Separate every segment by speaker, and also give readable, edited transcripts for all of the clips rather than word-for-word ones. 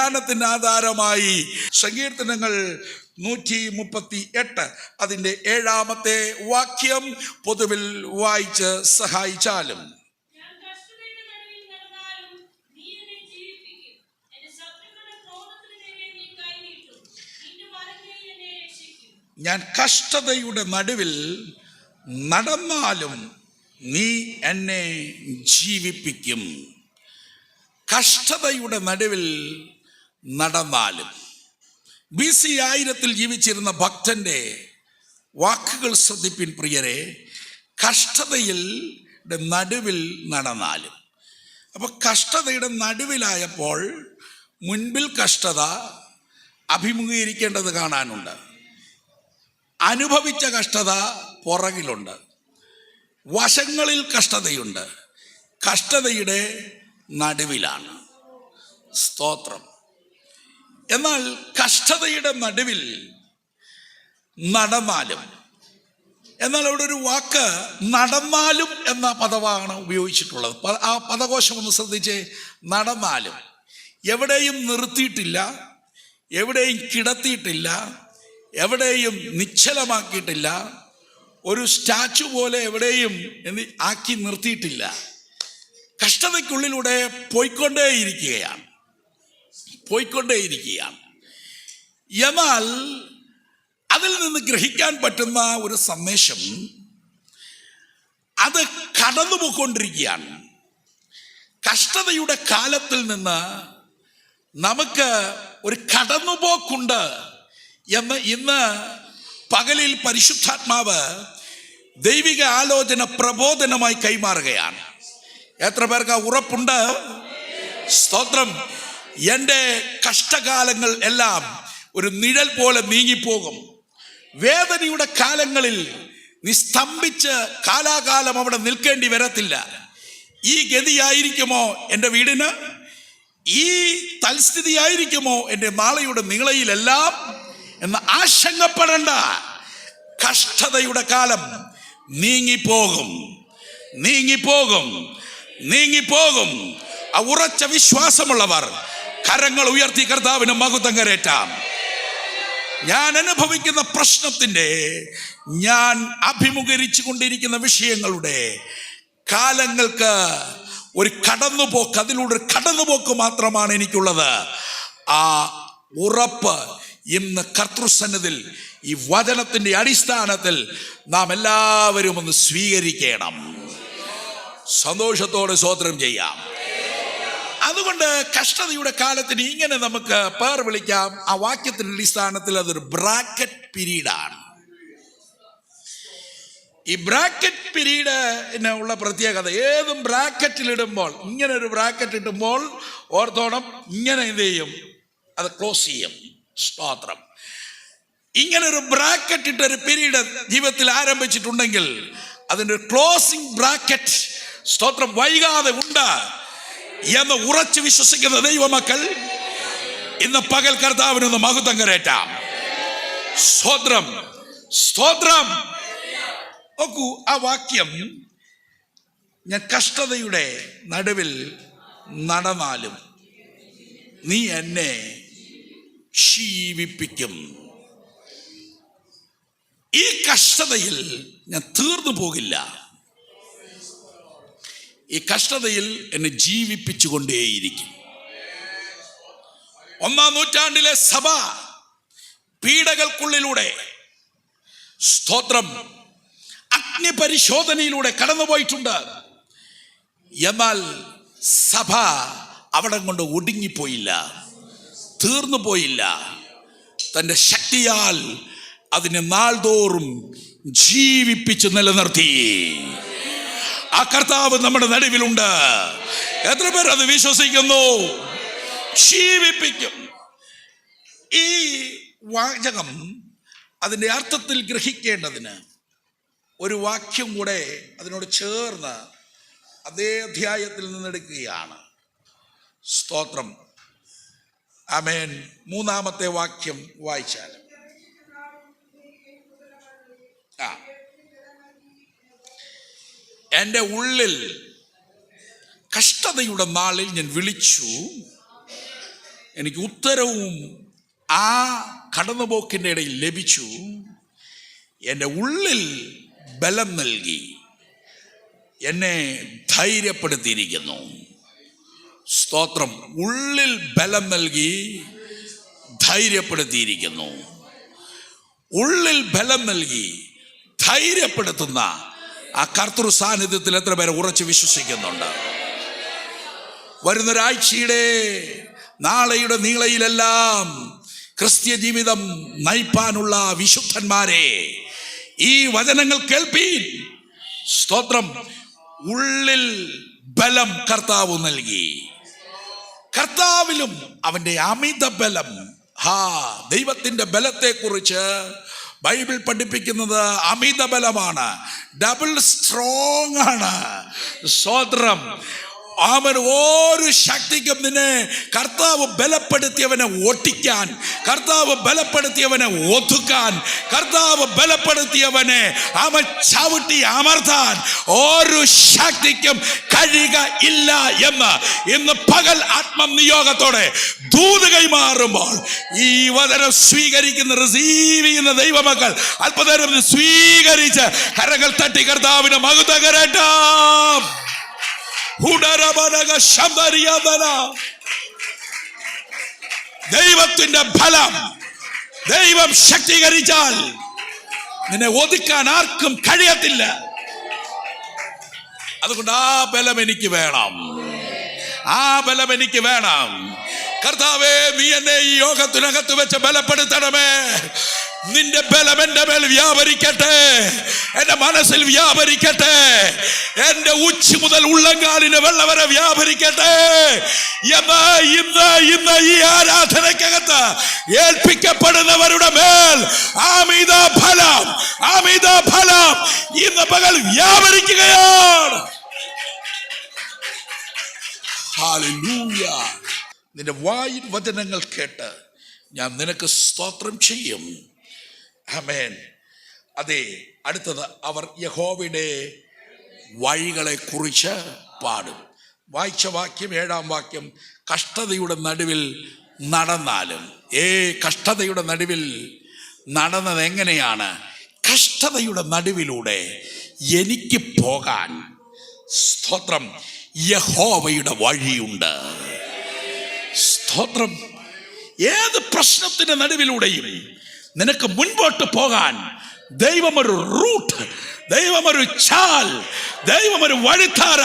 Speaker 1: ധ്യാനത്തിന് ആധാരമായി സങ്കീർത്തനങ്ങൾ 138 അതിൻ്റെ 7-ാമത്തെ വാക്യം പൊതുവിൽ വായിച്ച് സഹായിച്ചാലും. ഞാൻ കഷ്ടതയുടെ നടുവിൽ നടന്നാലും നീ എന്നെ ജീവിപ്പിക്കും. കഷ്ടതയുടെ നടുവിൽ നടന്നാലും. BC 1000 ജീവിച്ചിരുന്ന ഭക്തന്റെ വാക്കുകൾ ശ്രദ്ധിപ്പിൻ പ്രിയരെ. കഷ്ടതയുടെ നടുവിൽ നടന്നാലും. അപ്പോൾ കഷ്ടതയുടെ നടുവിലായപ്പോൾ മുൻപിൽ കഷ്ടത അഭിമുഖീകരിക്കേണ്ടത് കാണാനുണ്ട്. അനുഭവിച്ച കഷ്ടത പുറകിലുണ്ട്. വശങ്ങളിൽ കഷ്ടതയുണ്ട്. കഷ്ടതയുടെ നടുവിലാണ്. സ്തോത്രം. എന്നാൽ കഷ്ടതയുടെ നടുവിൽ നടന്നാലും, എന്നാൽ അവിടെ ഒരു വാക്ക് നടന്നാലും എന്ന പദമാണ് ഉപയോഗിച്ചിട്ടുള്ളത്. ആ പദകോശം ഒന്ന് ശ്രദ്ധിച്ചേ. നടന്നാലും. എവിടെയും നിർത്തിയിട്ടില്ല, എവിടെയും കിടത്തിയിട്ടില്ല, എവിടെയും നിശ്ചലമാക്കിയിട്ടില്ല, ഒരു സ്റ്റാച്ചു പോലെ എവിടെയും ആക്കി നിർത്തിയിട്ടില്ല. കഷ്ടതയ്ക്കുള്ളിലൂടെ പോയിക്കൊണ്ടേയിരിക്കുകയാണ്. എന്നാൽ അതിൽ നിന്ന് ഗ്രഹിക്കാൻ പറ്റുന്ന ഒരു സന്ദേശം, അത് കടന്നുപോയിക്കൊണ്ടിരിക്കുകയാണ്. കഷ്ടതയുടെ കാലത്തിൽ നിന്ന് നമുക്ക് ഒരു കടന്നുപോക്കുണ്ട് എന്ന് ഇന്ന് പകലിൽ പരിശുദ്ധാത്മാവ് ദൈവിക ആലോചന പ്രബോധനമായി കൈമാറുകയാണ്. എത്ര പേർക്ക് ഉറപ്പുണ്ട്? സ്തോത്രം. എൻ്റെ കഷ്ടകാലങ്ങൾ എല്ലാം ഒരു നിഴൽ പോലെ നീങ്ങിപ്പോകും. വേദനയുടെ കാലങ്ങളിൽ നീ സ്തംഭിച്ച് കാലാകാലം അവിടെ നിൽക്കേണ്ടി വരത്തില്ല. ഈ ഗതിയായിരിക്കുമോ എൻ്റെ വീടിന്? ഈ തൽസ്ഥിതിയായിരിക്കുമോ എൻ്റെ നാളെയുടെ നീളയിലെല്ലാം എന്ന് ആശങ്കപ്പെടേണ്ട. കഷ്ടതയുടെ കാലം നീങ്ങിപ്പോകും. ആ ഉറച്ച വിശ്വാസമുള്ളവർ കരങ്ങൾ ഉയർത്തി കർത്താവിന് മഹത്വം കരേറ്റാം. ഞാൻ അനുഭവിക്കുന്ന പ്രശ്നത്തിൻ്റെ, ഞാൻ അഭിമുഖീകരിച്ചു കൊണ്ടിരിക്കുന്ന വിഷയങ്ങളുടെ കാലങ്ങൾക്ക് ഒരു കടന്നുപോക്ക്, അതിലൂടെ ഒരു കടന്നുപോക്ക് മാത്രമാണ് എനിക്കുള്ളത്. ആ ഉറപ്പ് ഇന്ന് കർത്തൃസന്നിധിയിൽ ഈ വചനത്തിൻ്റെ അടിസ്ഥാനത്തിൽ നാം എല്ലാവരും ഒന്ന് സ്വീകരിക്കണം. സന്തോഷത്തോടെ സ്തോത്രം ചെയ്യാം. അതുകൊണ്ട് കഷ്ടതയുടെ കാലത്തിന് ഇങ്ങനെ നമുക്ക് പേർ വിളിക്കാം. ആ വാക്യത്തിന്റെ അടിസ്ഥാനത്തിൽ അതൊരു ബ്രാക്കറ്റ് പീരീഡാണ്. ഈ ബ്രാക്കറ്റ് പീരീഡിന് ഉള്ള പ്രത്യേകത, ഏതും ബ്രാക്കറ്റിലിടുമ്പോൾ, ഇങ്ങനെ ഒരു ബ്രാക്കറ്റ് ഇടുമ്പോൾ ഓർത്തോണം, ഇങ്ങനെ എന്ത് ചെയ്യും? അത് ക്ലോസ് ചെയ്യും. സ്തോത്രം. ഇങ്ങനെ ഒരു ബ്രാക്കറ്റ് ഇട്ടൊരു പീരീഡ് ജീവിതത്തിൽ ആരംഭിച്ചിട്ടുണ്ടെങ്കിൽ അതിൻ്റെ ക്ലോസിംഗ് ബ്രാക്കറ്റ്, സ്തോത്രം, വൈകാതെ ഉണ്ട് എന്ന് ഉറച്ചു വിശ്വസിക്കുന്ന ദൈവമക്കൾ ഇന്ന് പകൽ കർത്താവിനൊന്ന് മഹത്വം കരേറ്റാം. സ്തോത്രം. നോക്കൂ, ആ വാക്യം, ഞാൻ കഷ്ടതയുടെ നടുവിൽ നടന്നാലും നീ എന്നെ ജീവിപ്പിക്കും. ഈ കഷ്ടതയിൽ ഞാൻ തീർന്നു പോകില്ല. ഈ കഷ്ടതയിൽ എന്നെ ജീവിപ്പിച്ചുകൊണ്ടേയിരിക്കും. 1-ാം നൂറ്റാണ്ടിലെ സഭ പീഡകൾക്കുള്ളിലൂടെ, സ്തോത്രം, അഗ്നിപരിശോധനയിലൂടെ കടന്നുപോയിട്ടുണ്ട്. എന്നാൽ സഭ അവിടെ കൊണ്ട് ഒടുങ്ങിപ്പോയില്ല, തീർന്നു പോയില്ല. തൻ്റെ ശക്തിയാൽ അതിനെ നാൾതോറും ജീവിപ്പിച്ച് നിലനിർത്തി. ആ കർത്താവ് നമ്മുടെ നടുവിലുണ്ട്. എത്ര പേർ അത് വിശ്വസിക്കുന്നു? ജീവിപ്പിക്കും. ഈ വാചകം അതിൻ്റെ അർത്ഥത്തിൽ ഗ്രഹിക്കേണ്ടതിന് ഒരു വാക്യം കൂടെ അതിനോട് ചേർന്ന് അതേ അധ്യായത്തിൽ നിന്നെടുക്കുകയാണ്. സ്തോത്രം. ആമേൻ. 3-ാമത്തെ വാക്യം വായിച്ചാൽ, എൻ്റെ ഉള്ളിൽ കഷ്ടതയുടെ നാളിൽ ഞാൻ വിളിച്ചു, എനിക്ക് ഉത്തരവും ആ കടന്നുപോക്കിൻ്റെ ഇടയിൽ ലഭിച്ചു. എൻ്റെ ഉള്ളിൽ ബലം നൽകി എന്നെ ധൈര്യപ്പെടുത്തിയിരിക്കുന്നു. സ്തോത്രം. ഉള്ളിൽ ബലം നൽകി ധൈര്യപ്പെടുത്തിയിരിക്കുന്നു. ഉള്ളിൽ ബലം നൽകി ധൈര്യപ്പെടുത്തുന്ന ആ കർത്തൃ സാന്നിധ്യത്തിൽ എത്ര പേരെ ഉറച്ചു വിശ്വസിക്കുന്നുണ്ട്? വരുന്നൊരാഴ്ചയുടെ നാളെയുടെ നീളയിലെല്ലാം ക്രിസ്ത്യ ജീവിതം നയിപ്പാനുള്ള വിശുദ്ധന്മാരെ, ഈ വചനങ്ങൾ കേൾപ്പീൻ. സ്തോത്രം. ഉള്ളിൽ ബലം കർത്താവ് നൽകി. കർത്താവിലും അവന്റെ അമിത ബലം. ദൈവത്തിന്റെ ബലത്തെ കുറിച്ച് ബൈബിൾ പഠിപ്പിക്കുന്നത് അമിത ബലമാണ്, ഡബിൾ സ്ട്രോങ് ആണ്. സ്തോത്രം. അവൻ ഒരു ശക്തിക്കും നിന്നെ കർത്താവ് ബലപ്പെടുത്തിയവനെ ഒട്ടിക്കാൻ, കർത്താവ് ബലപ്പെടുത്തിയവനെ ഒതുക്കാൻ, കർത്താവ് ബലപ്പെടുത്തിയവനെ അവൻ ചവിട്ടി അമർത്താൻ ഒരു ശക്തിക്കും കഴിയുക ഇല്ല എന്ന് ഇന്ന് പകൽ ആത്മനിയോഗത്തോടെ ദൂത് കൈമാറുമ്പോൾ ഈ വചനം സ്വീകരിക്കുന്ന, റിസീവ് ചെയ്യുന്ന ദൈവമക്കൾ അല്പനേരം സ്വീകരിച്ച് കരങ്ങൾ തട്ടി കർത്താവിനെ മഹത്വം കരേറ്റാം. ദൈവത്തിന്റെ ഫലം, ദൈവം ശക്തീകരിച്ചാൽ നിന്നെ ഒതുക്കാൻ ആർക്കും കഴിയത്തില്ല. അതുകൊണ്ട് ആ ബലം എനിക്ക് വേണം, ആ ബലം എനിക്ക് വേണം. കർത്താവേ, നീ എന്നെ ഈ യോഗത്തിനകത്ത് വെച്ച് ബലപ്പെടുത്തണമേ. നിന്റെ ബലം എന്റെ മേൽ വ്യാപരിക്കട്ടെ, എന്റെ മനസ്സിൽ വ്യാപരിക്കട്ടെ, എന്റെ ഉച്ച മുതൽ ഉള്ളങ്കാലിന് വെള്ളം വരെ വ്യാപരിക്കട്ടെ എന്ന് ഇന്ന് ഈ ആരാധനയ്ക്കകത്ത് ഏൽപ്പിക്കപ്പെടുന്നവരുടെ മേൽ അമിത ഫലം, അമിത ഫലം ഇന്ന് പകൽ വ്യാപരിക്കുകയാണ്. ഹല്ലേലൂയ. നിന്റെ വായിൽ വചനങ്ങൾ കേട്ട് ഞാൻ നിനക്ക് സ്തോത്രം ചെയ്യും. ആമേൻ. അതെ, അടുത്തത് അവർ യഹോവയുടെ വഴികളെ കുറിച്ച് പാടും. വായിച്ച വാക്യം 7-ാം വാക്യം. കഷ്ടതയുടെ നടുവിൽ നടന്നാലും. കഷ്ടതയുടെ നടുവിൽ നടന്നത് എങ്ങനെയാണ്? കഷ്ടതയുടെ നടുവിലൂടെ എനിക്ക് പോകാൻ, സ്തോത്രം, യഹോവയുടെ വഴിയുണ്ട്. സ്തോത്രം. ഏത് പ്രശ്നത്തിന്റെ നടുവിലൂടെയും നിനക്ക് മുൻപോട്ട് പോകാൻ ദൈവമൊരു റൂട്ട്, ദൈവമൊരു ചാൽ, ദൈവമൊരു വഴിത്താര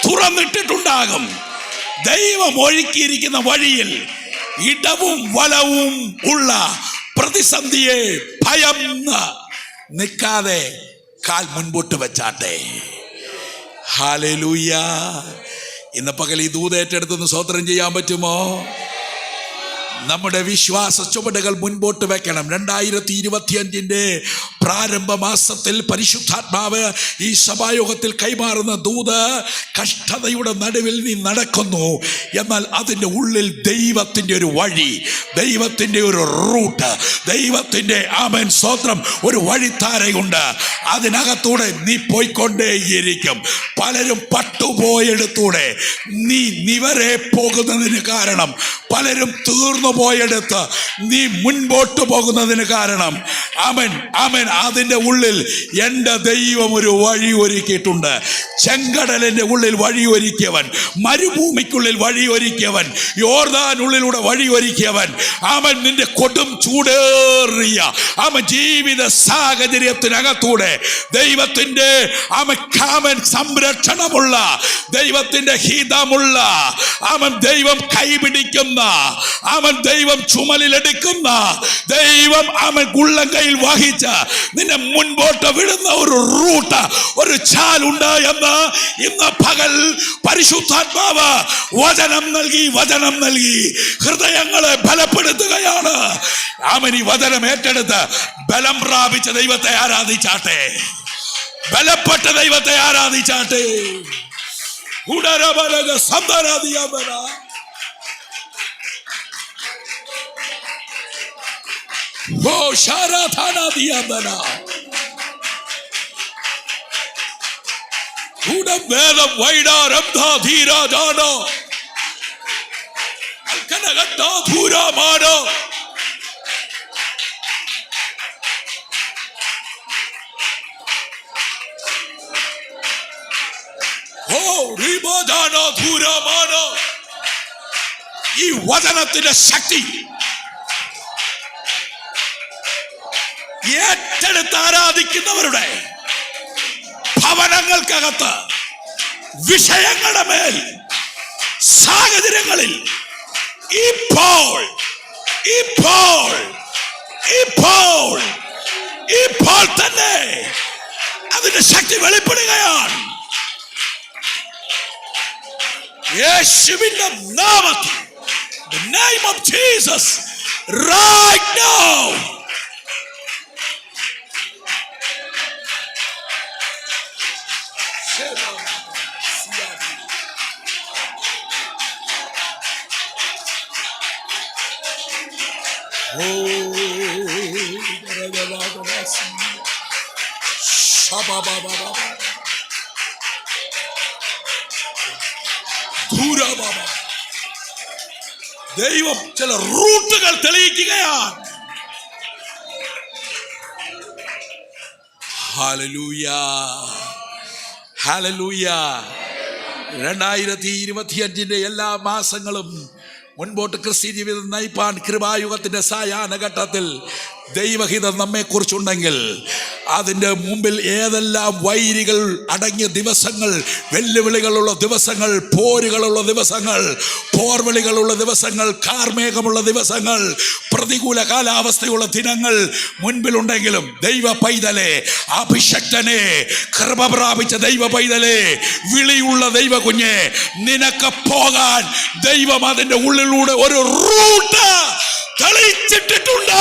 Speaker 1: തുറന്നിട്ടിട്ടുണ്ടാകും. ദൈവം ഒഴുക്കിയിരിക്കുന്ന വഴിയിൽ ഇടവും വലവും ഉള്ള പ്രതിസന്ധിയെ ഭയന്ന് നിൽക്കാതെ കാൽ മുൻപോട്ട് വെച്ചാട്ടെ. ഹല്ലേലൂയ. ഇന്ന് പകൽ ഈ ദൂത് ഏറ്റെടുത്തൊന്ന് സ്തോത്രം ചെയ്യാൻ പറ്റുമോ? നമ്മുടെ വിശ്വാസ ചുവടുകൾ മുൻപോട്ട് വെക്കണം. 2025 പ്രാരംഭ മാസത്തിൽ പരിശുദ്ധാത്മാവ് ഈ സഭായോഗത്തിൽ കൈമാറുന്ന ദൂത്, കഷ്ടതയുടെ നടുവിൽ നീ നടക്കുന്നു, എന്നാൽ അതിൻ്റെ ഉള്ളിൽ ദൈവത്തിൻ്റെ ഒരു വഴി, ദൈവത്തിൻ്റെ ഒരു റൂട്ട്, ദൈവത്തിൻ്റെ ആമേൻ സ്തോത്രം ഒരു വഴിത്താരയുണ്ട്. അതിനകത്തൂടെ നീ പോയിക്കൊണ്ടേയിരിക്കും. പലരും പട്ടുപോയെടുത്തൂടെ നീ നിവരെ പോകുന്നതിന് കാരണം, പലരും തീർന്നു പോയെടുത്ത് നീ മുൻപോട്ട് പോകുന്നതിന് കാരണം, ആമേൻ ആമേൻ, അതിൻ്റെ ഉള്ളിൽ എൻ്റെ ദൈവം ഒരു വഴി ഒരുക്കിയിട്ടുണ്ട്. ചെങ്കടലിൻ്റെ ഉള്ളിൽ വഴി ഒരുക്കിയവൻ, മരുഭൂമിക്കുള്ളിൽ വഴി ഒരുക്കിയവൻ, യോർദാനുള്ളിലൂടെ വഴി ഒരുക്കിയവൻ, ആമൻ നിന്റെ കൊടും ചൂടേറിയ ആമൻ ജീവിത സാഹചര്യത്തിനകത്തൂടെ ദൈവത്തിൻ്റെ ആമൻ സംരക്ഷണമുള്ള, ദൈവത്തിൻ്റെ ഹിതമുള്ള, ആമൻ ദൈവം കൈപിടിക്കുന്ന, അവൻ ദൈവം ചുമലിലെടുക്കുന്ന, ദൈവം അവൻ ഉള്ളം കയ്യിൽ വഹിച്ച നിന്നെ മുൻപോട്ട് വിടുന്ന ഒരു റൂട്ട്, ഒരു ചാലുണ്ട് എന്ന് ഇന്ന് പകൽ പരിശുദ്ധാത്മാവ് വചനം നൽകി ഹൃദയങ്ങളെ ബലപ്പെടുത്തുകയാണ്. അവൻ ഈ വചനം ഏറ്റെടുത്ത് ബലം പ്രാപിച്ച ദൈവത്തെ ആരാധിച്ചാട്ടെ, ബലപ്പെട്ട ദൈവത്തെ ആരാധിച്ചാട്ടെ. വേദം വൈഡാരം ഈ വചനത്തിന്റെ ശക്തി ഏറ്റെടുത്ത് ആരാധിക്കുന്നവരുടെ ഭവനങ്ങൾക്കകത്ത്, വിഷയങ്ങളുടെ മേൽ, സാഹചര്യങ്ങളിൽ ഇപ്പോൾ തന്നെ അതിന്റെ ശക്തി വെളിപ്പെടുകയാണ്. യേശുവിന്റെ നാമത്തിൽ, the name of Jesus, right now. ദൈവം ചില റൂട്ടുകൾ തെളിയിക്കുകയാണ്. Hallelujah, hallelujah. 2025 എല്ലാ മാസങ്ങളും മുൻപോട്ട് ക്രിസ്ത്യ ജീവിതം നയിപ്പാൻ കൃപായുഗത്തിന്റെ സായാഹ്ന ഘട്ടത്തിൽ ദൈവഹിതം നമ്മെ കുറിച്ചുണ്ടെങ്കിൽ അതിൻ്റെ മുമ്പിൽ ഏതെല്ലാം വൈരികൾ അടങ്ങിയ ദിവസങ്ങൾ, വെല്ലുവിളികളുള്ള ദിവസങ്ങൾ, പോരുകളുള്ള ദിവസങ്ങൾ, പോർവിളികളുള്ള ദിവസങ്ങൾ, കാർമേഘമുള്ള ദിവസങ്ങൾ, പ്രതികൂല കാലാവസ്ഥയുള്ള ദിനങ്ങൾ മുൻപിലുണ്ടെങ്കിലും ദൈവ പൈതലേ, അഭിഷക്തനെ, കൃപ പ്രാപിച്ച ദൈവ പൈതലേ, വിളിയുള്ള ദൈവ കുഞ്ഞെ, നിനക്ക് പോകാൻ ദൈവം അതിൻ്റെ ഉള്ളിലൂടെ ഒരു റൂട്ട് തെളിച്ചിട്ടിട്ടുണ്ട്.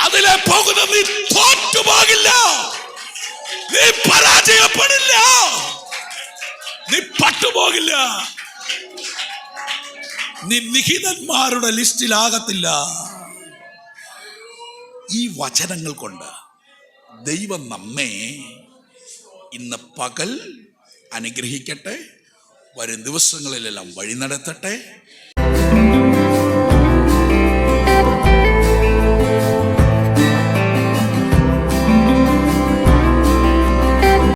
Speaker 1: അതിലെ പോകുന്ന നീ തോറ്റുപോകില്ല, നീ പരാജയപ്പെടില്ല, നീ പട്ടുപോകില്ല, നീ നിഹിതന്മാരുടെ ലിസ്റ്റിലാകത്തില്ല. ഈ വചനങ്ങൾ കൊണ്ട് ദൈവം നമ്മെ ഇന്ന് പകൽ അനുഗ്രഹിക്കട്ടെ, വരും ദിവസങ്ങളിലെല്ലാം വഴി നടത്തട്ടെ.